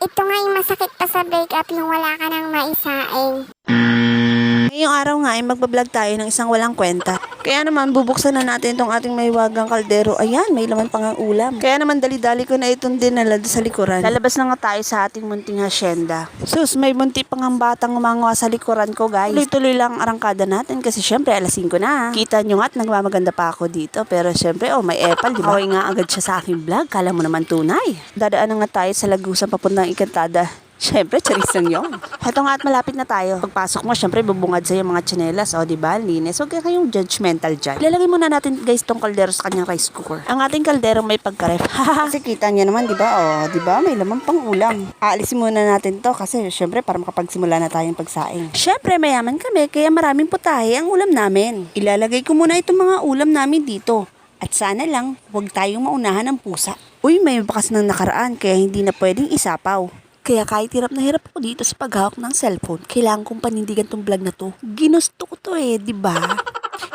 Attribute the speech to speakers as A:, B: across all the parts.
A: Ito nga yung masakit pa sa breakup, yung wala ka nang maisaing.
B: Ngayong araw nga ay magbablog tayo ng isang walang kwenta. Kaya naman bubuksan na natin itong ating mahiwagang kaldero. Ayan, may laman pang ang ulam. Kaya naman dali-dali ko na itong dinala sa likuran. Lalabas na nga tayo sa ating munting hasyenda. Sus, may munti pang ang batang umangawa sa likuran ko, guys. Tuloy-tuloy lang ang arangkada natin kasi syempre alas 5 na. Kita nyo nga at nagmamaganda pa ako dito. Pero syempre, may epal, di ba? Away nga agad siya sa aking vlog. Kala mo naman tunay. Dadaan na nga tayo sa Lagusan papuntang Ikantada. Siyempre, charis lang yun. Heto nga at malapit na tayo. Pagpasok mo, siyempre, bubungad sa'yo mga tsinelas. O, diba? Linis. Huwag kayong judgmental dyan. Ilalagay muna natin, guys, tong kaldero sa kanyang rice cooker. Ang ating kaldero may pagkaref. Kasi kita niya naman, diba? O, diba? May laman pang ulam. Aalisin muna natin to kasi, siyempre, para makapagsimula na tayong pagsaing. Siyempre, mayaman kami, kaya maraming putahe ang ulam namin. Ilalagay ko muna itong mga ulam namin dito. At sana lang, huwag tayong maunahan ng pusa. Uy, may bakas ng nakaraan, kaya hindi na pwedeng isapaw. Kaya kahit hirap na hirap ako dito sa paghawak ng cellphone, kailangan kong panindigan tong vlog na to. Ginusto ko to di ba?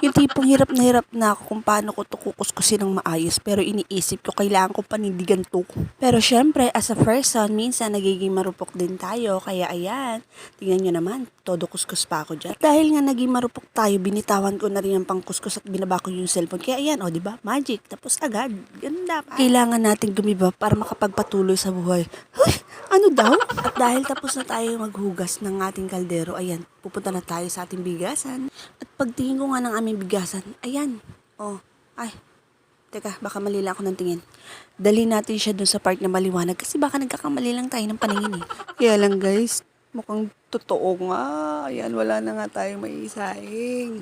B: Yung tipong hirap na ako kung paano ko to kukuskusin ng maayos, pero iniisip ko kailangan kong panindigan to. Pero syempre, as a person, minsan nagiging marupok din tayo, kaya ayan, tingnan nyo naman, todo kuskus pa ako dyan. At dahil nga naging marupok tayo, binitawan ko na rin ang pangkuskus at binaba ko yung cellphone. Kaya ayan, di ba? Magic, tapos agad. Ganun dapat. Kailangan nating gumiba para makapagpatuloy sa buhay. Huy! Ano daw? At dahil tapos na tayo maghugas ng ating kaldero, ayan, pupunta na tayo sa ating bigasan. At pagtingin ko nga ng aming bigasan, ayan, ay, teka, baka mali lang ako ng tingin. Dali natin siya dun sa part na maliwanag kasi baka nagkakamali lang tayo ng paningin Kaya lang guys, mukhang totoo nga. Ayan, wala na nga tayong maisaing.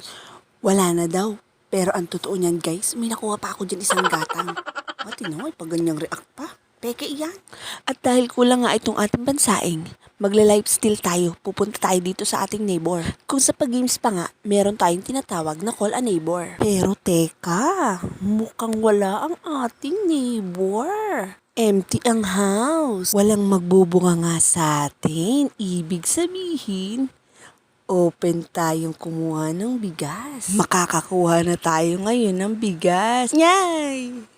B: Wala na daw. Pero ang totoo niyan guys, may nakuha pa ako dyan isang gatang. Tinoy, pag ganyang react pa. Peke iyan. At dahil kulang nga itong ating bansaing, magla-live still tayo, pupunta tayo dito sa ating neighbor. Kung sa pag-games pa nga, meron tayong tinatawag na call a neighbor. Pero teka, mukhang wala ang ating neighbor. Empty ang house. Walang magbubunga nga sa atin. Ibig sabihin, open tayong kumuha ng bigas. Makakakuha na tayo ngayon ng bigas. Yay!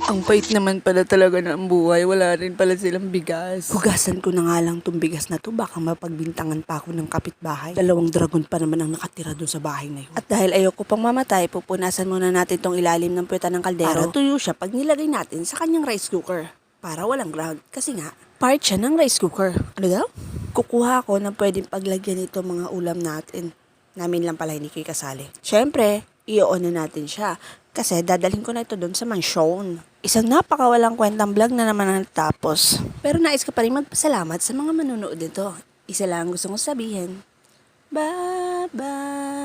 B: Ang pait naman pala talaga ng buhay. Wala rin pala silang bigas. Hugasan ko na nga lang tong bigas na to. Baka mapagbintangan pa ako ng kapitbahay. 2 dragon pa naman ang nakatira doon sa bahay na yun. At dahil ayoko pang mamatay, pupunasan muna natin tong ilalim ng puwetan ng kaldero. Para tuyo siya pag nilagay natin sa kanyang rice cooker. Para walang ground. Kasi nga, part siya ng rice cooker. Ano daw? Kukuha ako na pwedeng paglagyan ito mga ulam natin. Namin lang pala hindi kayo kasali. Siyempre, i-on na natin siya. Kasi dadalhin ko na ito doon sa mansyon. Isang napakawalang kwentang vlog na naman ang natapos. Pero nais ko pa rin magpasalamat sa mga manunood nito. Isa lang gusto kong sabihin. Bye-bye!